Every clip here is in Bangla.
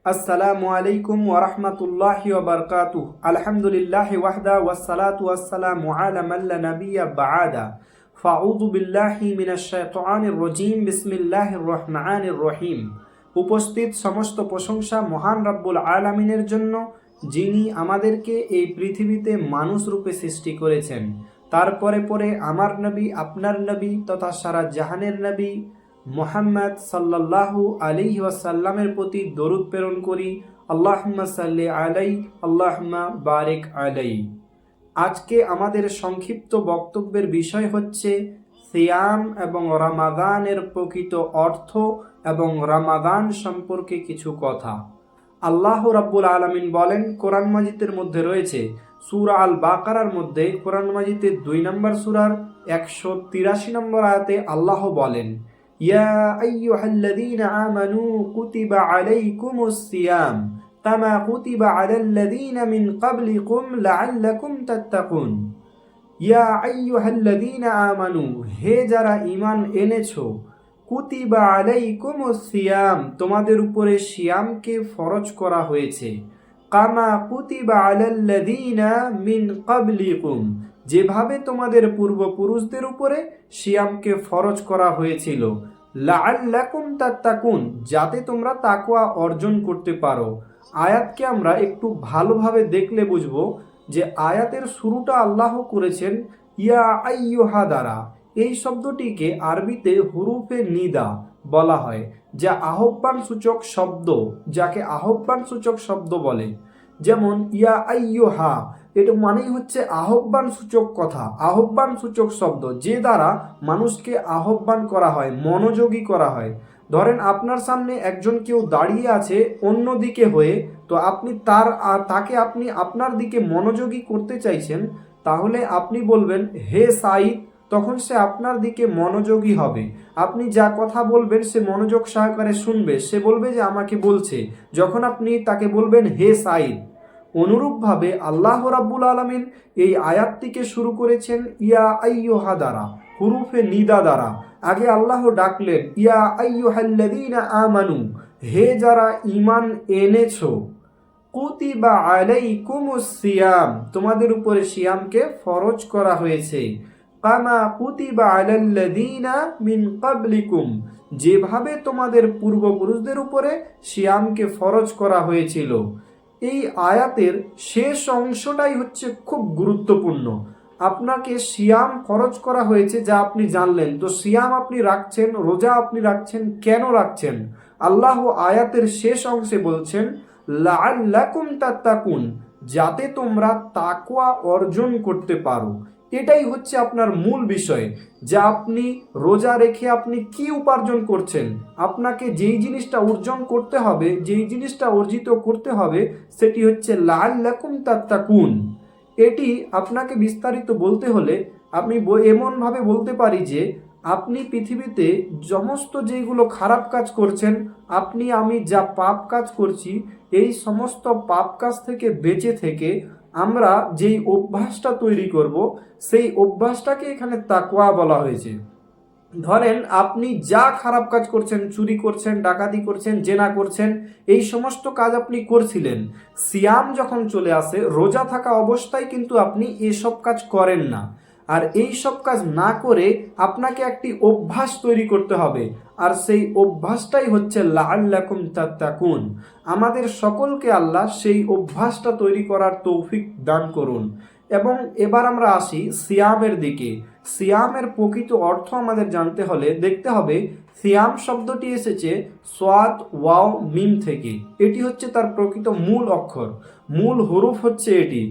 আসসালামু আলাইকুম ওয়া রাহমাতুল্লাহি ওয়া বারাকাতুহু। আলহামদুলিল্লাহি ওয়াহদা ওয়াসসালাতু ওয়াসসালামু আলা মান লা নাবিয়্যা বা'দা। ফাউযু বিল্লাহি মিনাশ শাইতানির রাজীম। বিসমিল্লাহির রহমানির রহিম। উপস্থিত সমস্ত প্রশংসা মহান রব্বুল আলামিনের জন্য, যিনি আমাদেরকে এই পৃথিবীতে মানুষ রূপে সৃষ্টি করেছেন। তারপরে পরে আমার নবী, আপনার নবী তথা সারা জাহানের নবী মুহাম্মদ সাল্লাল্লাহু আলাইহি ওয়াসাল্লামের প্রতি দরুদ প্রেরণ করি। আল্লাহুম্মা সাল্লি আলাই, আল্লাহুম্মা বারিক আলাই। আজকে আমাদের সংক্ষিপ্ত বক্তব্যের বিষয় হচ্ছে সিয়াম এবং রমাদানের প্রকৃত অর্থ এবং রমাদান সম্পর্কে কিছু কথা। আল্লাহ রাব্বুল আলামিন বলেন, কোরআন মাজিদের মধ্যে রয়েছে সূরা আল বাকারার মধ্যে, কোরআন মাজিদের 2 নম্বর সূরার 183 নম্বর আয়াতে আল্লাহ বলেন, ইয়া আইয়ুহাল্লাযীনা আমানু কুতিবা আলাইকুমুস সিয়াম কামা কুতিবা আলাল্লাযীনা মিন ক্বাবলিকুম লাআল্লাকুম তাত্তাকুন। ইয়া আইয়ুহাল্লাযীনা আমানু, হে যারা ঈমান এনেছো, কুতিবা আলাইকুমুস সিয়াম, তোমাদের উপরে সিয়ামকে ফরজ করা হয়েছে, কামা কুতিবা আলাল্লাযীনা মিন ক্বাবলিকুম, যেভাবে তোমাদের পূর্বপুরুষদের উপরে সিয়ামকে ফরজ করা হয়েছিল, লাআল্লাকুম তাত্তাকুন, যাতে তোমরা তাকওয়া অর্জন করতে পারো। আয়াতকে আমরা একটু ভালোভাবে দেখলে বুঝবো যে আয়াতের শুরুটা আল্লাহ করেছেন ইয়া আইয়ুহা দ্বারা। এই শব্দটিকে আরবিতে হুরুফে নিদা বলা হয়, যা আহ্বান সূচক শব্দ, যাকে আহ্বান সূচক শব্দ বলে। যেমন ইয়া আইয়ুহা, এটা মানেই হচ্ছে আহ্বান সূচক কথা, আহ্বান সূচক শব্দ, যে দ্বারা মানুষকে আহ্বান করা হয়, মনোযোগী করা হয়। ধরেন আপনার সামনে একজন কেউ দাঁড়িয়ে আছে অন্য দিকে হয়ে, তো আপনি তাকে আপনি আপনার দিকে মনোযোগী করতে চাইছেন, তাহলে আপনি বলবেন হে সাইদ, তখন সে আপনার দিকে মনোযোগী হবে। আপনি যা কথা বলবেন সে মনোযোগ সহকারে শুনবে, সে বলবে যে আমাকে বলছে, যখন আপনি তাকে বলবেন হে সাইদ। অনুরূপভাবে আল্লাহ রাব্বুল আলামিন এই আয়াতটিকে শুরু করেছেন ইয়া আইয়ুহা দ্বারা, হুরুফে নিদা দ্বারা। আগে আল্লাহ ডাকলেন ইয়া আইয়ুহাল্লাযীনা আমানু, হে যারা ঈমান এনেছো, কুতিবা আলাইকুমুস সিয়াম, তোমাদের উপরে সিয়ামকে ফরজ করা হয়েছে, কামা কুতিবা আলাল্লাযীনা মিন ক্বাবলিকুম, যেভাবে তোমাদের পূর্বপুরুষদের উপরে সিয়ামকে ফরজ করা হয়েছিল। এই আয়াতের শেষ অংশটাই হচ্ছে খুব গুরুত্বপূর্ণ। আপনাকে সিয়াম ফরজ করা হয়েছে যা আপনি জানলেন, তো সিয়াম আপনি রাখছেন, রোজা আপনি রাখছেন, কেন রাখছেন? আল্লাহ আয়াতের শেষ অংশে বলছেন লাআল্লাকুম তাত্তাকুন, যাতে তোমরা তাকওয়া অর্জন করতে পারো। এটাই হচ্ছে আপনার মূল বিষয়, যা আপনি রোজা রেখে আপনি কি উপার্জন করছেন। আপনাকে যেই জিনিসটা অর্জন করতে হবে, যেই জিনিসটা অর্জিত করতে হবে, সেটি হচ্ছে লাআল্লাকুম তাত্তাকুন। এটি আপনাকে বিস্তারিত বলতে হলে আমি এমনভাবে বলতে পারি যে আপনি পৃথিবীতে সমস্ত যেগুলো খারাপ কাজ করছেন, আপনি আমি যা পাপ কাজ করছি, এই সমস্ত পাপ কাজ থেকে বেঁচে থেকে আমরা যেই অভ্যাসটা তৈরি করব, সেই অভ্যাসটাকে এখানে তাকওয়া বলা হয়েছে। ধরেন আপনি যা খারাপ কাজ করছেন, চুরি করছেন, ডাকাতি করছেন, জেনা করছেন, এই সমস্ত কাজ আপনি করছিলেন, সিয়াম যখন চলে আসে, রোজা থাকা অবস্থায় কিন্তু আপনি এসব কাজ করেন না। আর এই সব কাজ না করে আপনাকে একটি অভ্যাস তৈরি করতে হবে, আর সেই অভ্যাসটাই হচ্ছে লাআল্লাকুম তাত্তাকুন। আমাদের সকলকে আল্লাহ সেই অভ্যাসটা তৈরি করার তৌফিক দান করুন। এবং এবার আমরা আসি সিয়ামের দিকে। সিয়ামের প্রকৃত অর্থ আমাদের জানতে হলে দেখতে হবে সিয়াম শব্দটি এসেছে সোয়াদ ওয়াও মিম থেকে। এটি হচ্ছে তার প্রকৃত মূল অক্ষর, মূল হরুফ হচ্ছে এটি।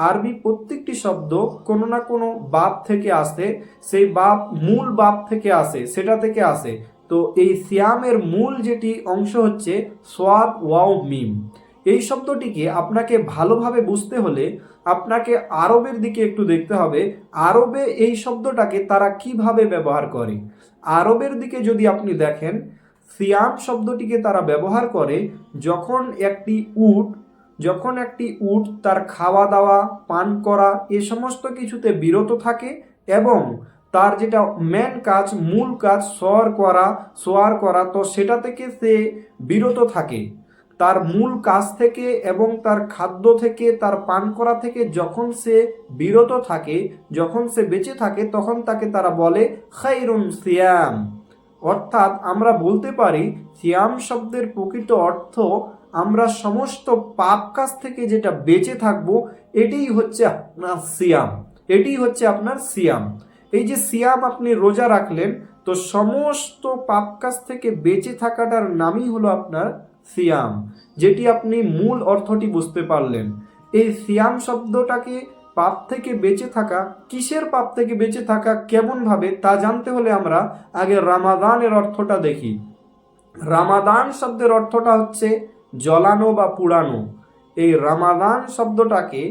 আরবি প্রত্যেকটি শব্দ কোনো না কোনো বাপ থেকে আসে, সেই বাপ মূল বাপ থেকে আসে, সেটা থেকে আসে। তো এই সিয়ামের মূল যেটি অংশ হচ্ছে সোয়াদ ওয়াও মিম। এই শব্দটিকে আপনাকে ভালোভাবে বুঝতে হলে আপনাকে আরবের দিকে একটু দেখতে হবে। আরবে এই শব্দটাকে তারা কিভাবে ব্যবহার করে। আরবের দিকে যদি আপনি দেখেন, সিয়াম শব্দটিকে তারা ব্যবহার করে যখন একটি উট তার খাওয়া দাওয়া, পান করা এ সমস্ত কিছুতে বিরত থাকে, এবং তার যেটা মেন কাজ, মূল কাজ সোয়ার করা, তো সেটা থেকে সে বিরত থাকে। তার মূল কাজ থেকে এবং তার খাদ্য থেকে, তার পান করা থেকে যখন সে বিরত থাকে, যখন সে বেঁচে থাকে, তখন তাকে তারা বলে খায়রুন সিয়াম। অর্থাৎ আমরা বলতে পারি সিয়াম শব্দের প্রকৃত অর্থ আমরা সমস্ত পাপ কাজ থেকে যেটা বেঁচে থাকবো, এটাই হচ্ছে আপনার সিয়াম, এটাই হচ্ছে আপনার সিয়াম। এই যে সিয়াম আপনি রোজা রাখলেন, তো সমস্ত পাপ কাজ থেকে বেঁচে থাকাটার নামই হলো আপনার সিয়াম, যেটি আপনি মূল অর্থটি বুঝতে পারলেন। এই সিয়াম শব্দটাকে পাপ থেকে বেঁচে থাকা, কিসের পাপ থেকে বেঁচে থাকা, কেমন ভাবে, তা জানতে হলে আমরা আগে রামাদানের অর্থটা দেখি। রামাদান শব্দের অর্থটা হচ্ছে জ্বলানো বা পুড়ানো। এই রামাদান শব্দটাকে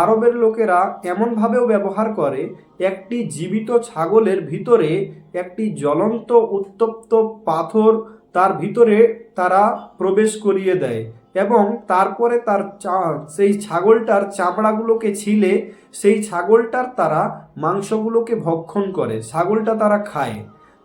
আরবের লোকেরা এমনভাবেও ব্যবহার করে, একটি জীবিত ছাগলের ভিতরে একটি জ্বলন্ত উত্তপ্ত পাথর তার ভিতরে তারা প্রবেশ করিয়ে দেয় এবং তারপরে তার সেই ছাগলটার চামড়াগুলোকে ছিলে সেই ছাগলটার তারা মাংসগুলোকে ভক্ষণ করে, ছাগলটা তারা খায়।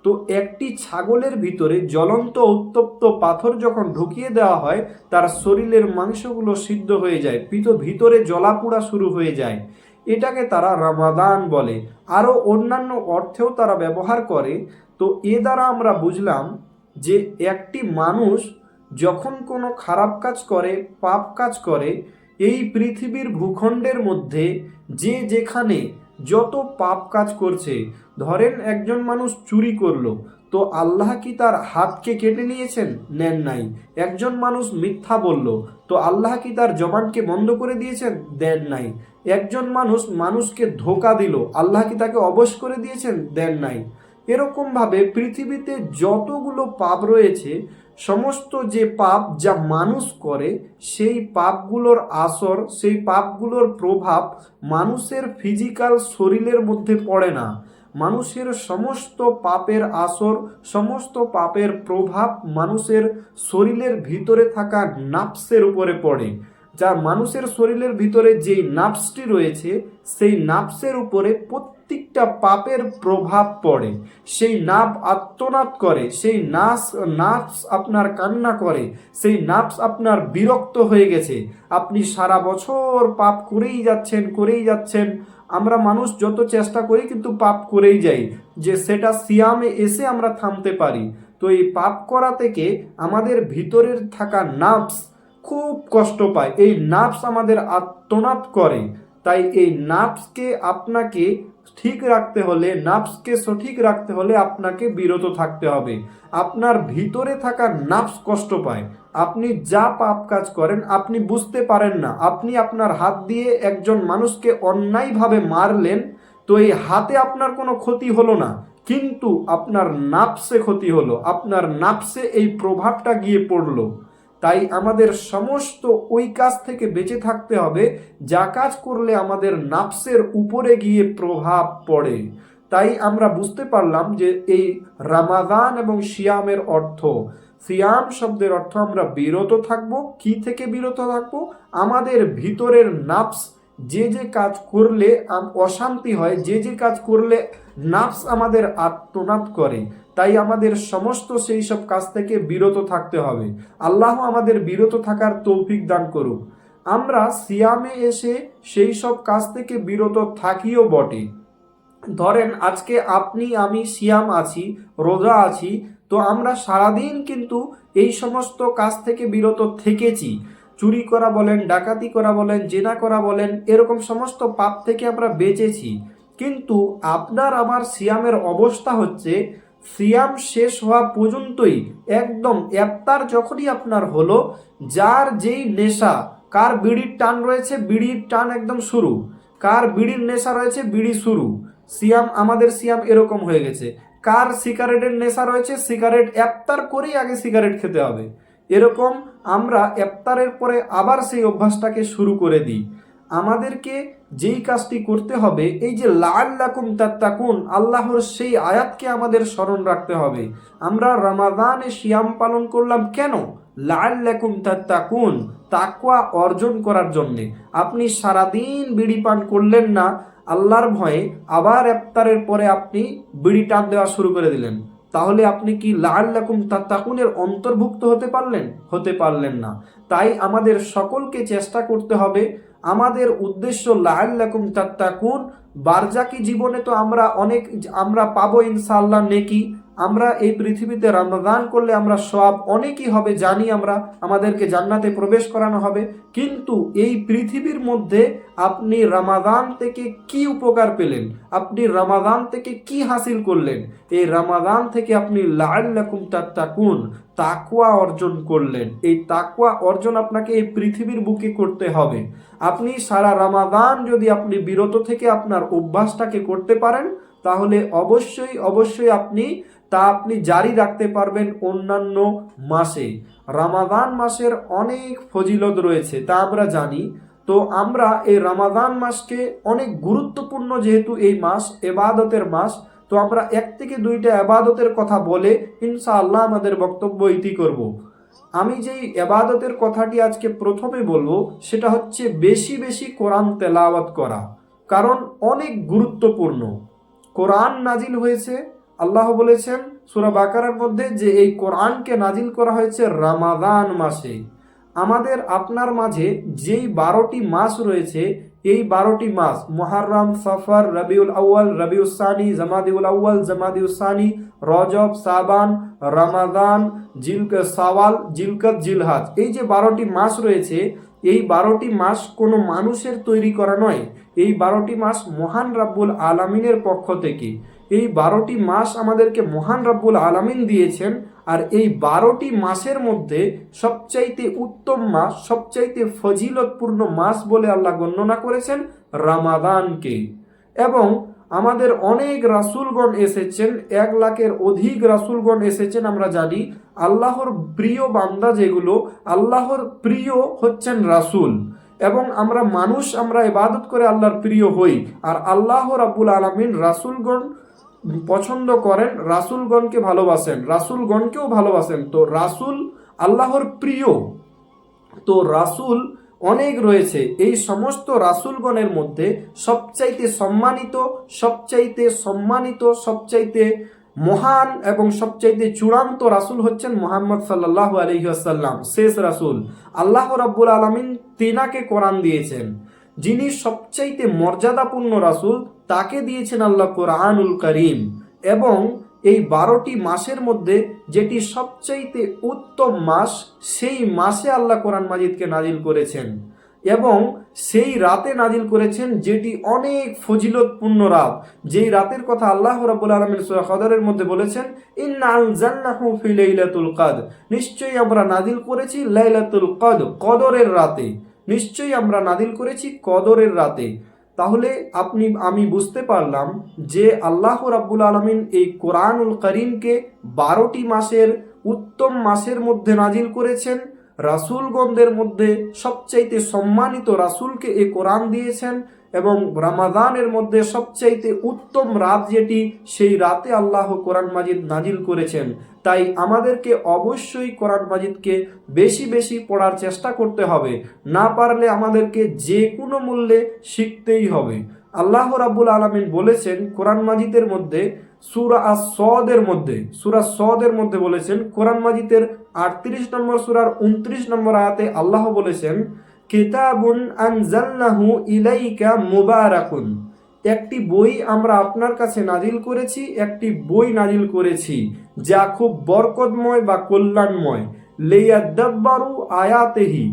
তো একটি ছাগলের ভিতরে জ্বলন্ত উত্তপ্ত পাথর যখন ঢুকিয়ে দেওয়া হয়, তার শরীরের মাংসগুলো সিদ্ধ হয়ে যায়, ভিতরে জ্বলাপোড়া শুরু হয়ে যায়। এটাকে তারা রামাদান বলে। আরও অন্যান্য অর্থেও তারা ব্যবহার করে। তো এ দ্বারা আমরা বুঝলাম যে একটি মানুষ যখন কোনো খারাপ কাজ করে, পাপ কাজ করে, এই পৃথিবীর ভূখণ্ডের মধ্যে যে যেখানে যত পাপ কাজ করছে, ধরেন একজন মানুষ চুরি করলো, তো আল্লাহ কি তার হাতকে কেটে নিয়েছেন? নেন নাই। একজন মানুষ মিথ্যা বলল, তো আল্লাহ কি তার জবানকে বন্ধ করে দিয়েছেন? দেন নাই। একজন মানুষ মানুষকে ধোঁকা দিল, আল্লাহ কি তাকে অবশ করে দিয়েছেন? দেন নাই। এরকমভাবে পৃথিবীতে যতগুলো পাপ রয়েছে, সমস্ত যে পাপ যা মানুষ করে, সেই পাপগুলোর আসর, সেই পাপগুলোর প্রভাব মানুষের ফিজিক্যাল শরীরের মধ্যে পড়ে না। মানুষের সমস্ত পাপের আসর, সমস্ত পাপের প্রভাব মানুষের শরীরের ভিতরে থাকা নাফসের উপরে পড়ে। যা মানুষের শরীরের ভিতরে যেই নাফসটি রয়েছে, সেই নাফসের উপরে প্রত্যেকটা পাপের প্রভাব পড়ে। সেই নাফ আত্মনাদ করে, সেই নাফস আপনার কান্না করে, সেই নাফস আপনার বিরক্ত হয়ে গেছে, আপনি সারা বছর পাপ করেই যাচ্ছেন। আমরা মানুষ যত চেষ্টা করি কিন্তু পাপ করেই যাই, যে সেটা সিয়ামে এসে আমরা থামতে পারি। তো এই পাপ করা থেকে আমাদের ভিতরের থাকা নাফস খুব কষ্ট পায়, এই নাফস আমাদের আত্মনাদ করে। তাই এই নাফসকে আপনাকে ঠিক রাখতে হলে, নাফসকে সঠিক রাখতে হলে আপনাকে বিরত থাকতে হবে। আপনার ভিতরে থাকা নাফস কষ্ট পায়। আপনি যা পাপ কাজ করেন আপনি বুঝতে পারেন না, আপনি আপনার হাত দিয়ে একজন মানুষকে অন্যায়ভাবে মারলেন, তো এই হাতে আপনার কোনো ক্ষতি হলো না, কিন্তু আপনার নাফসে ক্ষতি হলো, আপনার নাফসে এই প্রভাবটা গিয়ে পড়লো। তাই আমাদের সমস্ত ওই কাজ থেকে বেঁচে থাকতে হবে যা কাজ করলে আমাদের নাফসের উপরে গিয়ে প্রভাব পড়ে। তাই আমরা বুঝতে পারলাম যে এই রামাদান এবং সিয়ামের অর্থ, সিয়াম শব্দের অর্থ আমরা বিরত থাকব। কি থেকে বিরত থাকব? আমাদের ভিতরের নাফস যে যে কাজ করলে অশান্তি হয়, যে যে কাজ করলে নাফস আমাদের আত্মনাদ করে, তাই আমাদের সমস্ত সেই সব কাজ থেকে বিরত থাকতে হবে। আল্লাহ আমাদের বিরত থাকার তৌফিক দান করুক। আমরা সিয়ামে এসে সেই সব কাজ থেকে বিরত থাকিও বটে। ধরেন আজকে আপনি আমি সিয়াম আছি, রোজা আছি, তো আমরা সারাদিন কিন্তু এই সমস্ত কাজ থেকে বিরত থেকেছি। চুরি করা বলেন, ডাকাতি করা বলেন, জেনা করা বলেন, এরকম সমস্ত পাপ থেকে আমরা বেঁচেছি। কিন্তু আপনার আমার সিয়ামের অবস্থা হচ্ছে, সিয়াম শেষ হওয়া পর্যন্তই একদম ইফতার যখনই আপনার হলো, যার যেই নেশা, কার বিড়ির টান রয়েছে বিড়ির টান একদম শুরু, কার বিড়ির নেশা রয়েছে বিড়ি শুরু। আমাদের সিয়াম এরকম হয়ে গেছে। কার সিগারেটের নেশা রয়েছে, সিগারেট ইফতার করেই আগে সিগারেট খেতে হবে, এরকম আমরা ইফতারের পরে আবার সেই অভ্যাসটাকে শুরু করে দিই। আমাদেরকে যেই কাজটি করতে হবে, এই যে লাআল্লাকুম তাত্তাকুন, আল্লাহর সেই আয়াতকে আমাদের স্মরণ রাখতে হবে। আমরা রমাদানে সিয়াম পালন করলাম কেন? লাআল্লাকুম তাত্তাকুন, তাকওয়া অর্জন করার জন্যে। আপনি সারাদিন বিড়ি পান করলেন না আল্লাহর ভয়ে, আবার ইফতারের পরে আপনি বিড়ি টান দেওয়া শুরু করে দিলেন, তাহলে আপনি কি লাআল্লাকুম তাত্তাকুনের অন্তর্ভুক্ত হতে পারলেন না। তাই আমাদের সকলকে চেষ্টা করতে হবে, আমাদের উদ্দেশ্য লাআল্লাকুম তাত্তাকুন। বারজাকি জীবনে তো আমরা পাবো ইনশাআল্লাহ নেকি। আমরা এই পৃথিবীতে রমাদান করলে আমরা সব অনেকই হবে জানি, আমাদেরকে জান্নাতে প্রবেশ করানো হবে। কিন্তু এই পৃথিবীর মধ্যে আপনি রমাদান থেকে কি উপকার পেলেন, আপনি রমাদান থেকে কি হাসিল করলেন? এই রমাদান থেকে আপনি লাআল্লাকুম তাত্তাকুন তাকওয়া অর্জন করলেন। এই তাকওয়া অর্জন আপনাকে এই পৃথিবীর বুকে করতে হবে। আপনি সারা রমাদান যদি আপনি বিরত থেকে আপনার অভ্যাসটাকে করতে পারেন, তাহলে অবশ্যই আপনি জারি রাখতে পারবেন অন্যান্য মাসে। রমাদান মাসের অনেক ফজিলত রয়েছে তা আমরা জানি। তো আমরা এই রমাদান মাসকে অনেক গুরুত্বপূর্ণ, যেহেতু এই মাস ইবাদতের মাস, তো আমরা 1 থেকে 2টা ইবাদতের কথা বলে ইনশাআল্লাহ আমাদের বক্তব্য ইতি করব। আমি যেই ইবাদতের কথাটি আজকে প্রথমে বলবো সেটা হচ্ছে বেশি বেশি কোরআন তেলাওয়াত করা, কারণ অনেক গুরুত্বপূর্ণ। কোরআন নাজিল হয়েছে, আল্লাহ বলেছেন সূরা বাকারার মধ্যে যে এই কোরআনকে নাজিল করা হয়েছে রমাদান মাসে। আমাদের আপনার মাঝে যেই 12টি মাস রয়েছে, এই 12টি মাস মুহররম, সফর, রবিউল আউয়াল, রবিউল সানি, জামাদিউল আউয়াল, জামাদিউল সানি, রজব, শাবান, রমাদান, শাওয়াল, জিলকদ, জিলহজ, এই যে 12টি মাস রয়েছে, এই 12টি মাস কোনো মানুষের তৈরি করা নয়। এই 12টি মাস মহান রাব্বুল আলামিনের পক্ষ থেকে। এই 12টি মাস আমাদেরকে মহান রাব্বুল আলামিন দিয়েছেন। আর এই 12টি মাসের মধ্যে সবচাইতে উত্তম মাস, সবচাইতে ফজিলতপূর্ণ মাস বলে আল্লাহ গণনা করেছেন রমাদানকে। এবং আমাদের অনেক রাসূলগণ এসেছেন, 1 লাখের অধিক রাসূলগণ এসেছেন। আমরা জানি আল্লাহর প্রিয় বান্দা যেগুলো, আল্লাহর প্রিয় হচ্ছেন রাসূল। এবং আমরা ইবাদত করে আল্লাহর প্রিয় হই, আর আল্লাহ রাব্বুল আলামিন রাসূলগণ পছন্দ করেন, রাসূলগণকে ভালোবাসেন, রাসূলগণকেও ভালোবাসেন। তো রাসূল আল্লাহর প্রিয়, তো রাসূল অনেক রয়েছে। এই সমস্ত রাসূলগণের মধ্যে সবচাইতে সম্মানিত, সবচাইতে মহান এবং সবচাইতে চূড়ান্ত রাসূল হচ্ছেন মুহাম্মদ সাল্লাল্লাহু আলাইহি ওয়াসাল্লাম, শেষ রাসূল। আল্লাহ রাব্বুল আলামিন তিনাকে কোরআন দিয়েছেন। যিনি সবচাইতে মর্যাদাপূর্ণ রাসূল, তাকে দিয়েছেন আল্লাহ কোরআনুল কারীম। এবং এই 12টি মাসের মধ্যে যেটি সবচাইতে উত্তম মাস, সেই মাসে আল্লাহ কোরআন মাজিদকে নাজিল করেছেন। এবং সেই রাতে নাজিল করেছেন যেটি অনেক ফজিলতপূর্ণ রাত, যেই রাতের কথা আল্লাহ রাব্বুল আলামিন সূরা কদরের মধ্যে বলেছেন ইন্না আনজালনাহু ফি লাইলাতুল কদর, নিশ্চয়ই আমরা নাজিল করেছি লাইলাতুল কদর, কদরের রাতে। নিশ্চয়ই আমরা নাজিল করেছি কদরের রাতে। তাহলে আমি বুঝতে পারলাম যে আল্লাহ রাব্বুল আলামিন এই কোরআনুল কারীমকে 12টি মাসের উত্তম মাসের মধ্যে নাজিল করেছেন। রাসূলগণদের মধ্যে সবচাইতে সম্মানিত রাসূলকে এই কোরআন দিয়েছেন। এবং রমাদানের মধ্যে সবচাইতে উত্তম রাত যেটি, সেই রাতে আল্লাহ কোরআন মাজিদ নাজিল করেছেন। তাই আমাদেরকে অবশ্যই কোরআন মাজিদকে বেশি বেশি পড়ার চেষ্টা করতে হবে। না পারলে আমাদেরকে যে কোনো মূল্যে শিখতেই হবে। আল্লাহ রাব্বুল আলামিন বলেছেন কোরআন মাজিদের মধ্যে সূরা সদের মধ্যে বলেছেন, কোরআন মাজিদের 38 নম্বর সূরার 29 নম্বর আয়াতে আল্লাহ বলেছেন কিতাবুন আনজালনাহু ইলাইকা মুবারাকুন, একটি বই আমরা আপনার কাছে নাজিল করেছি, একটি বই নাজিল করেছি যা খুব বরকতময় বা কল্যাণময়। লিয়াদাব্বারু আয়াতিহি,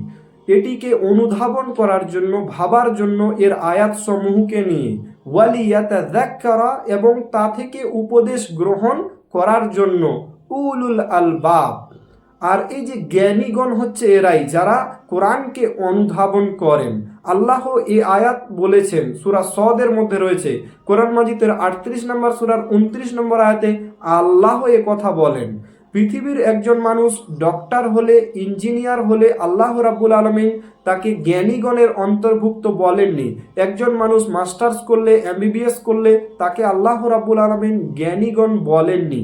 এটিকে অনুধাবন করার জন্য, ভাবার জন্য এর আয়াত সমূহকে নিয়ে। ওয়ালিয়াতাযাক্কারা, এবং তা থেকে উপদেশ গ্রহণ করার জন্য। উলুল আলবাব, আর এই যে জ্ঞানীগণ হচ্ছে এরাই যারা কোরআনকে অনুধাবন করেন। আল্লাহ এই আয়াত বলেছেন সূরা সদের মধ্যে রয়েছে, কোরআন মাজিদের 38 নম্বর সূরার 29 নম্বর আয়াতে আল্লাহ এ কথা বলেন। পৃথিবীর একজন মানুষ ডক্টর হলে, ইঞ্জিনিয়ার হলে আল্লাহ রাব্বুল আলামিন তাকে জ্ঞানীগণের অন্তর্ভুক্ত বলেননি। একজন মানুষ মাস্টার্স করলে, MBBS করলে তাকে আল্লাহ রাব্বুল আলামিন জ্ঞানীগণ বলেননি।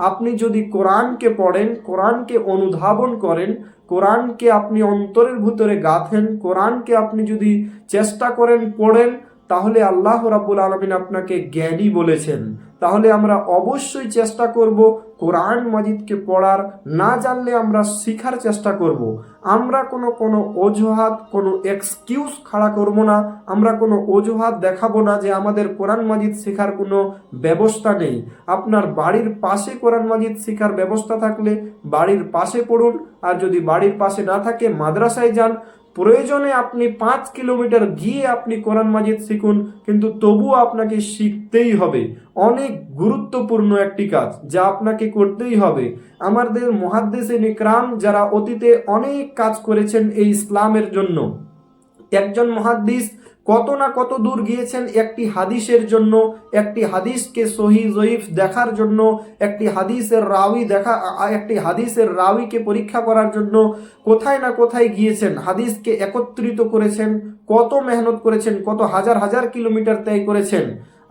আপনি যদি কোরআনকে পড়েন, কোরআনকে অনুধাবন করেন, কোরআনকে আপনি অন্তরের ভিতরে গাঁথেন, কোরআনকে আপনি যদি চেষ্টা করেন পড়েন, তাহলে আল্লাহ রাব্বুল আলামিন আপনাকে জ্ঞানী বলেছেন। তাহলে আমরা অবশ্যই চেষ্টা করব কোরআন মাজিদকে পড়ার, না জানলে আমরা শিখার চেষ্টা করব। আমরা কোনো অজুহাত, কোনো এক্সকিউজ খাড়া করব না। আমরা কোনো অজুহাত দেখাবো না যে আমাদের কোরআন মাজিদ শেখার কোনো ব্যবস্থা নেই। আপনার বাড়ির পাশে কোরআন মাজিদ শেখার ব্যবস্থা থাকলে বাড়ির পাশে পড়ুন, আর যদি বাড়ির পাশে না থাকে মাদ্রাসায় যান। প্রয়োজনে আপনি 5 কিলোমিটার গিয়ে আপনি কোরআন মাজিদ শিখুন, কিন্তু তবুও আপনাকে শিখতেই হবে। অনেক গুরুত্বপূর্ণ একটি কাজ যা আপনাকে করতেই হবে। আমাদের মুহাদ্দিসিন ইকরাম যারা অতীতে অনেক কাজ করেছেন এই ইসলামের জন্য, একজন মুহাদ্দিস কত না কত দূর গিয়েছেন একটি হাদিসের জন্য, একটি হাদিসকে সহি জয়ীফ দেখার জন্য, একটি হাদিসের রাউইকে পরীক্ষা করার জন্য কোথায় না কোথায় গিয়েছেন, হাদিসকে একত্রিত করেছেন, কত মেহনত করেছেন, কত হাজার হাজার কিলোমিটার তয় করেছেন।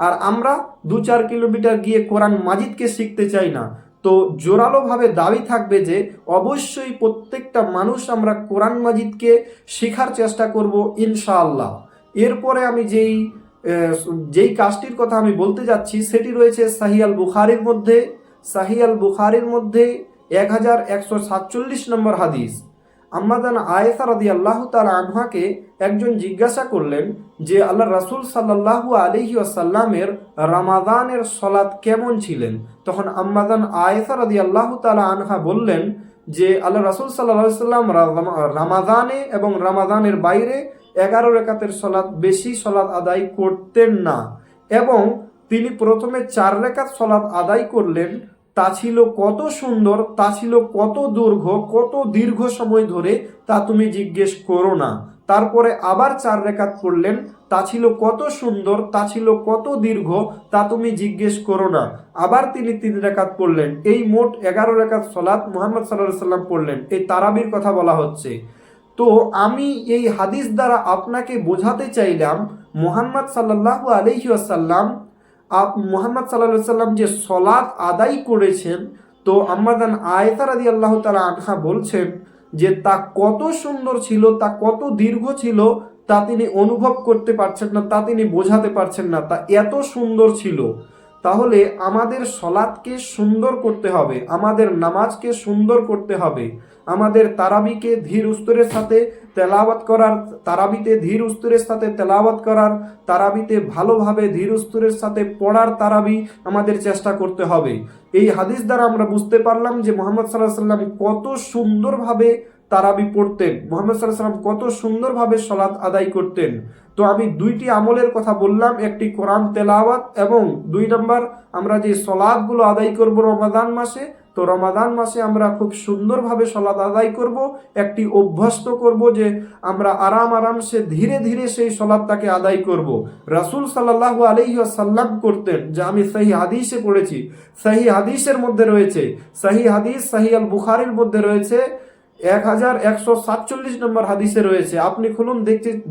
আর আমরা 2-4 কিলোমিটার গিয়ে কোরআন মাজিদকে শিখতে চাই না। তো জোরালোভাবে দাবি থাকবে যে অবশ্যই প্রত্যেকটা মানুষ আমরা কোরআন মাজিদকে শেখার চেষ্টা করব ইনশাআল্লাহ। এরপরে আমি যেই কাজটির কথা আমি বলতে যাচ্ছি সেটি রয়েছে সহিহ আল বুখারীর মধ্যে। সহিহ আল বুখারীর মধ্যে 1147 নম্বর হাদিস। আম্মাজান আয়েশা রাদিয়াল্লাহু তাআলা আনহাকে একজন জিজ্ঞাসা করলেন যে আল্লাহ রাসূল সাল্লাল্লাহু আলাইহি ওয়াসাল্লামের রমাদানের সালাত কেমন ছিলেন। তখন আম্মাজান আয়েশা রাদিয়াল্লাহু তাআলা আনহা বললেন যে আল্লাহ রাসূল সাল্লাল্লাহু আলাইহি ওয়াসাল্লাম রমাদানে এবং রমাদানের বাইরে 11 রাকাতের সালাত, বেশি সালাত আদায় করতেন না, এবং তিনি প্রথমে 4 রাকাত সালাত আদায় করলেন। তা ছিল কত সুন্দর, তা ছিল কত দীর্ঘ সময় ধরে, তা তুমি জিজ্ঞেস করো না। তারপরে আবার 4 রাকাত পড়লেন, তা ছিল কত সুন্দর, তা ছিল কত দীর্ঘ, তা তুমি জিজ্ঞেস করো না। আবার তিনি 3 রাকাত পড়লেন। এই মোট 11 রাকাত সালাত মুহাম্মদ সাল্লাল্লাহু আলাইহি ওয়াসাল্লাম পড়লেন। এই তারাবির কথা বলা হচ্ছে। তো আমি এই হাদিস দ্বারা আপনাকে বোঝাতে চাইলাম মুহাম্মদ সাল্লাল্লাহু আলাইহি ওয়াসাল্লাম যে সলাত আদায় করেছেন, তো আম্মাজান আয়েশা রাদিয়াল্লাহু তাআলা আনহা বলছেন যে তা কত সুন্দর ছিল, তা কত দীর্ঘ ছিল, তা তিনি অনুভব করতে পারছেন না, তা তিনি বোঝাতে পারছেন না, তা এত সুন্দর ছিল। তাহলে আমাদের সলাতকে সুন্দর করতে হবে, আমাদের নামাজকে সুন্দর করতে হবে, আমাদের তারাবিকে ধীর উস্তরের সাথে তেলাওয়াত করার, তারাবিতে ভালোভাবে ধীর উস্তরের সাথে পড়ার তারাবি আমাদের চেষ্টা করতে হবে। এই হাদিস দ্বারা আমরা বুঝতে পারলাম যে মুহাম্মদ সাল্লাল্লাহু আলাইহি ওয়াসাল্লাম কত সুন্দরভাবে তারাবি পড়তেন, মুহাম্মদ সাল্লাল্লাহু আলাইহি ওয়াসাল্লাম কত সুন্দরভাবে সালাত আদায় করতেন। তো আমি 2টি আমলের কথা বললাম, একটি কোরআন তেলাওয়াত, এবং 2 নম্বর আমরা যে সালাতগুলো আদায় করব রমাদান মাসে, তো রমাদান মাসে আমরা খুব সুন্দরভাবে সালাত আদায় করব, একটি অভ্যস্ত করব যে আমরা আরামসে ধীরে ধীরে সেই সালাতটাকে আদায় করব। রাসূল সাল্লাল্লাহু আলাইহি ওয়াসাল্লাম করতেন, যা আমি সহিহ হাদিসে পড়েছি। সহিহ হাদিসের মধ্যে রয়েছে, সহিহ হাদিস সহিহ আল বুখারীর মধ্যে রয়েছে, 1147 নম্বর হাদিসে রয়েছে। আপনি খুলুন,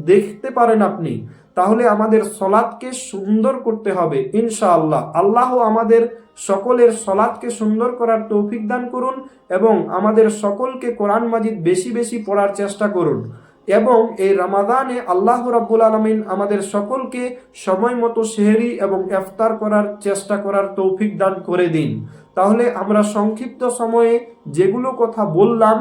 দেখতে পারেন আপনি। তাহলে আমাদের সলাতকে সুন্দর করতে হবে ইনশাআল্লাহ। আল্লাহ আমাদের সকলের সলাতকে সুন্দর করার তৌফিক দান করুন, এবং আমাদের সকলকে কোরআন মাজিদ বেশি বেশি পড়ার চেষ্টা করুন। এবং এই রমাদানে আল্লাহ রাব্বুল আলামিন আমাদের সকলকে সময় মতো সেহরি এবং ইফতার করার চেষ্টা করার তৌফিক দান করে দিন। তাহলে আমরা সংক্ষিপ্ত সময়ে যেগুলো কথা বললাম,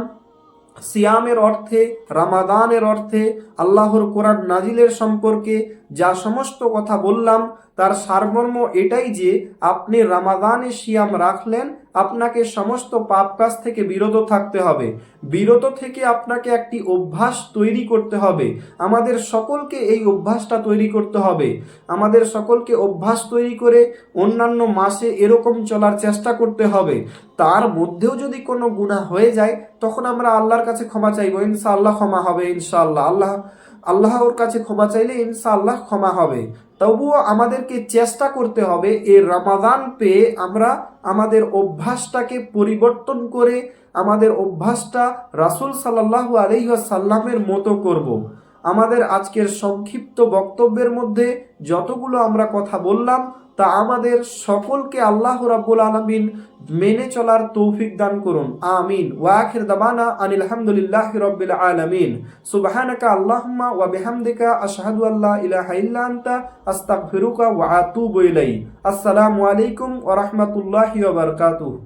সিয়ামের অর্থে, রমাদানের অর্থে, আল্লাহর কোরআন নাজিলের সম্পর্কে যা সমস্ত কথা বললাম, তার সারমর্ম এটাই যে আপনি রমাদানে সিয়াম রাখলেন, আপনাকে সমস্ত পাপ কাজ থেকে বিরত থাকতে হবে। বিরত থেকে আপনাকে একটি অভ্যাস তৈরি করতে হবে। আমাদের সকলকে এই অভ্যাসটা তৈরি করতে হবে। আমাদের সকলকে অভ্যাস তৈরি করে অন্যান্য মাসে এরকম চলার চেষ্টা করতে হবে। তার মধ্যেও যদি কোনো গুনাহ হয়ে যায়, তখন আমরা আল্লাহর কাছে ক্ষমা চাইব, ইনশাআল্লাহ ক্ষমা হবে। ইনশাআল্লাহ আল্লাহর কাছে ক্ষমা চাইলে ইনশাআল্লাহ ক্ষমা হবে। তবুও আমাদেরকে চেষ্টা করতে হবে এই রমাদান পেয়ে আমরা আমাদের অভ্যাসটাকে পরিবর্তন করে আমাদের অভ্যাসটা রাসূল সাল্লাল্লাহু আলাইহি ওয়াসাল্লামের মতো করব। আমাদের আজকের সংক্ষিপ্ত বক্তব্যের মধ্যে যতগুলো আমরা কথা বললাম তা আমাদের সকলকে আল্লাহ রাব্বুল আলামিন মেনে চলার তৌফিক দান করুন, আমিন। ওয়া আখির দাওয়ানা আনিল হামদুলিল্লাহি রাব্বিল আলামিন। সুবহানাকা আল্লাহুম্মা ওয়া বিহামদিকা আশহাদু আল্লা ইলাহা ইল্লা আনতা আস্তাগফিরুকা ওয়া আতুবু ইলাইক। আসসালামু আলাইকুম ওয়া রাহমাতুল্লাহি ওয়া বারাকাতুহু।